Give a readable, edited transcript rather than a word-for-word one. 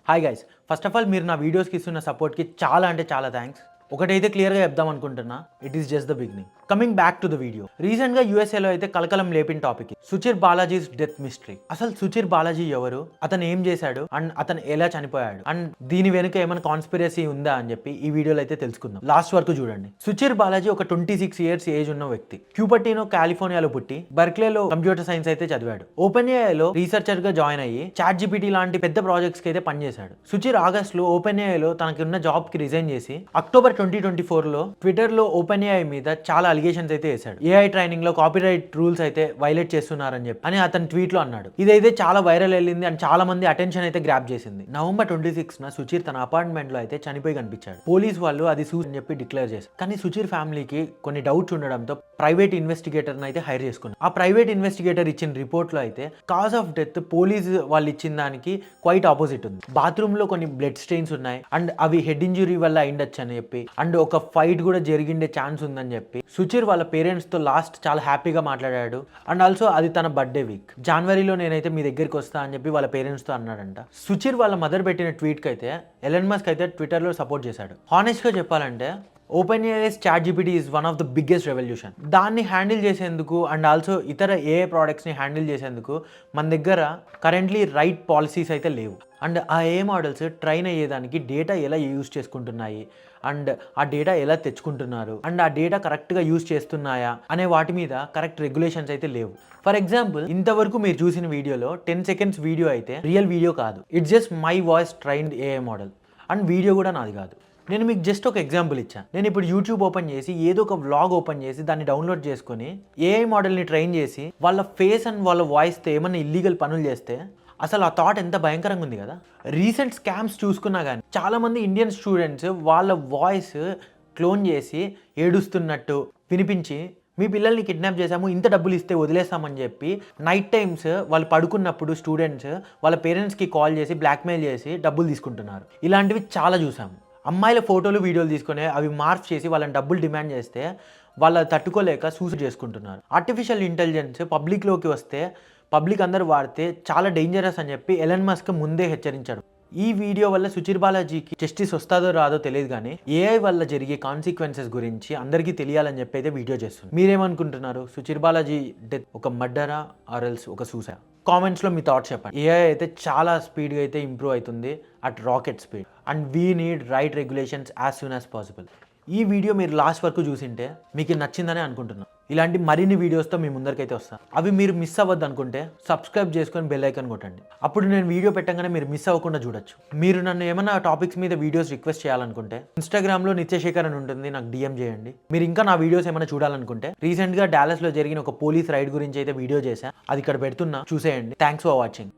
Hi guys, first of all మీరు నా వీడియోస్కి ఇస్తున్న సపోర్ట్కి చాలా అంటే చాలా థ్యాంక్స్. ఒకటైతే క్లియర్గా చెప్దాం అనుకుంటున్నా, it is just the beginning. Coming back to the video. రీసెంట్గా యూఎస్ఏలో అయితే కలకలం లేపిన topic Suchir Balajis death mystery. అసలు సుచిర్ బాలాజీ ఎవరు, అతను ఏం చేశాడు అండ్ అతను ఎలా చనిపోయాడు అండ్ దీని వెనుక ఏమైనా కాన్స్పిరసీ ఉందా అని చెప్పి ఈ వీడియోలో అయితే తెలుసుకుందాం. లాస్ట్ వరకు చూడండి. సుచిర్ బాలాజీ ఒక 26 years ఏజ్ ఉన్న వ్యక్తి. క్యూపర్టినో కాలిఫోర్నియాలో పుట్టి బర్క్లేలో కంప్యూటర్ సైన్స్ అయితే చదివాడు. ఓపెన్ ఏఐలో రీసెర్చర్ గా జాయిన్ అయ్యి చాట్ జీపీటీ లాంటి పెద్ద ప్రాజెక్ట్స్ కి అయితే పనిచేశాడు. సుచిర్ ఆగస్ట్ లో ఓపెన్ ఏఐలో తనకున్న జాబ్ కి రిజైన్ చేసి అక్టోబర్ 2024లో ట్విట్టర్ లో ఓపెన్ ఏఐ మీద చాలా అలిగేషన్స్ అయితే వేశాడు. ఏఐ ట్రైనింగ్ లో కాపీరైట్ రూల్స్ అయితే వైలేట్ చేస్తున్నారని చెప్పి అని అతని ట్వీట్ లో అన్నాడు. ఇదైతే చాలా వైరల్ వెళ్ళింది అండ్ చాలా మంది అటెన్షన్ అయితే గ్రాప్ చేసింది. నవంబర్ 26న సుచిర్ తన అపార్ట్మెంట్ లో అయితే చనిపోయి కనిపించాడు. పోలీస్ వాళ్ళు అది సూసైడ్ అని చెప్పి డిక్లేర్ చేశారు. కానీ సుచిర్ ఫ్యామిలీకి కొన్ని డౌట్స్ ఉండడంతో ప్రైవేట్ ఇన్వెస్టిగేటర్ అయితే హైర్ చేసుకున్నారు. ఆ ప్రైవేట్ ఇన్వెస్టిగేటర్ ఇచ్చిన రిపోర్ట్ లో అయితే కాజ్ ఆఫ్ డెత్ పోలీస్ వాళ్ళు ఇచ్చిన దానికి క్వైట్ ఆపోజిట్ ఉంది. బాత్రూమ్ లో కొన్ని బ్లడ్ స్టెయిన్స్ ఉన్నాయి అండ్ అవి హెడ్ ఇంజురీ వల్ల అయిండొచ్చు అని చెప్పి అండ్ ఒక ఫైట్ కూడా జరిగిండే ఛాన్స్ ఉందని చెప్పి సుచిర్ వాళ్ళ పేరెంట్స్ తో లాస్ట్ చాలా హ్యాపీగా మాట్లాడాడు. అండ్ ఆల్సో అది తన బర్త్డే వీక్, జనవరిలో నేనైతే మీ దగ్గరికి వస్తా అని చెప్పి వాళ్ళ పేరెంట్స్ తో అన్నాడంట. సుచిర్ వాళ్ళ మదర్ పెట్టిన ట్వీట్ కి అయితే ఎలన్ మస్క్ అయితే ట్విట్టర్ లో సపోర్ట్ చేశాడు. హానెస్ట్ గా చెప్పాలంటే open AI's ChatGPT is one of the biggest revolution. దాన్ని హ్యాండిల్ చేసేందుకు అండ్ ఆల్సో ఇతర ఏఐ ప్రోడక్ట్స్ని హ్యాండిల్ చేసేందుకు మన దగ్గర కరెంట్లీ రైట్ పాలసీస్ అయితే లేవు. అండ్ ఆ ఏఐ మోడల్స్ ట్రైన్ అయ్యేదానికి డేటా ఎలా యూజ్ చేసుకుంటున్నాయి అండ్ ఆ డేటా ఎలా తెచ్చుకుంటున్నారు అండ్ ఆ డేటా కరెక్ట్గా యూజ్ చేస్తున్నాయా అనే వాటి మీద కరెక్ట్ రెగ్యులేషన్స్ అయితే లేవు. ఫర్ ఎగ్జాంపుల్, ఇంతవరకు మీరు చూసిన వీడియోలో 10 seconds వీడియో అయితే రియల్ వీడియో కాదు. It's just my voice trained AI model and video కూడా నాది కాదు. నేను మీకు జస్ట్ ఒక ఎగ్జాంపుల్ ఇచ్చాను. నేను ఇప్పుడు యూట్యూబ్ ఓపెన్ చేసి ఏదో ఒక వ్లాగ్ ఓపెన్ చేసి దాన్ని డౌన్లోడ్ చేసుకుని ఏఐ మోడల్ని ట్రైన్ చేసి వాళ్ళ ఫేస్ అండ్ వాళ్ళ వాయిస్తో ఏమన్నా ఇల్లీగల్ పనులు చేస్తే అసలు ఆ థాట్ ఎంత భయంకరంగా ఉంది కదా. రీసెంట్ స్కామ్స్ చూసుకున్నా కానీ చాలామంది ఇండియన్ స్టూడెంట్స్ వాళ్ళ వాయిస్ క్లోన్ చేసి ఏడుస్తున్నట్టు వినిపించి మీ పిల్లల్ని కిడ్నాప్ చేసాము, ఇంత డబ్బులు ఇస్తే వదిలేస్తామని చెప్పి నైట్ టైమ్స్ వాళ్ళు పడుకున్నప్పుడు స్టూడెంట్స్ వాళ్ళ పేరెంట్స్కి కాల్ చేసి బ్లాక్మెయిల్ చేసి డబ్బులు తీసుకుంటున్నారు. ఇలాంటివి చాలా చూసాము. అమ్మాయిల ఫోటోలు వీడియోలు తీసుకొని అవి మార్క్ చేసి వాళ్ళని డబ్బులు డిమాండ్ చేస్తే వాళ్ళ తట్టుకోలేక సూసైడ్ చేసుకుంటున్నారు. ఆర్టిఫిషియల్ ఇంటెలిజెన్స్ పబ్లిక్లోకి వస్తే పబ్లిక్ అందరూ వాడితే చాలా డేంజరస్ అని చెప్పి ఎలన్ మస్క్ ముందే హెచ్చరించాడు. ఈ వీడియో వల్ల సుచిర్ బాలాజీకి జస్టిస్ వస్తుందో రాదో తెలియదు, కానీ ఏఐ వల్ల జరిగే కాన్సిక్వెన్సెస్ గురించి అందరికీ తెలియాలని చెప్పి అయితే వీడియో చేస్తుంది. మీరేమనుకుంటున్నారు? సుచిర్ బాలాజీ డెత్ ఒక మర్డరా ఆర్ ఎల్స్ ఒక సూసైడ్? కామెంట్స్లో మీ థాట్స్ చెప్పండి. ఏఐ అయితే చాలా స్పీడ్గా అయితే ఇంప్రూవ్ అవుతుంది at rocket speed and we need right regulations as soon as possible. ఈ వీడియో మీరు లాస్ట్ వరకు చూసింటే మీకు నచ్చిందని అనుకుంటున్నాను. ఇలాంటి మరిన్ని వీడియోస్తో మీ ముందరికైతే వస్తాను. అవి మీరు మిస్ అవ్వద్దు అనుకుంటే సబ్స్క్రైబ్ చేసుకొని బెల్ ఐకాన్ కొట్టండి. అప్పుడు నేను వీడియో పెట్టగానే మీరు మిస్ అవ్వకుండా చూడొచ్చు. మీరు నన్ను ఏమైనా టాపిక్స్ మీద వీడియోస్ రిక్వెస్ట్ చేయాలనుకుంటే ఇన్స్టాగ్రామ్లో నిత్యశేఖర్ అని ఉంటుంది, నాకు డిఎం చేయండి. మీరు ఇంకా నా వీడియోస్ ఏమైనా చూడాలనుకుంటే రీసెంట్గా డాలస్లో జరిగిన ఒక పోలీస్ రైడ్ గురించి అయితే వీడియో చేశాను, అది ఇక్కడ పెడుతున్నా, చూసేయండి. Thanks for watching.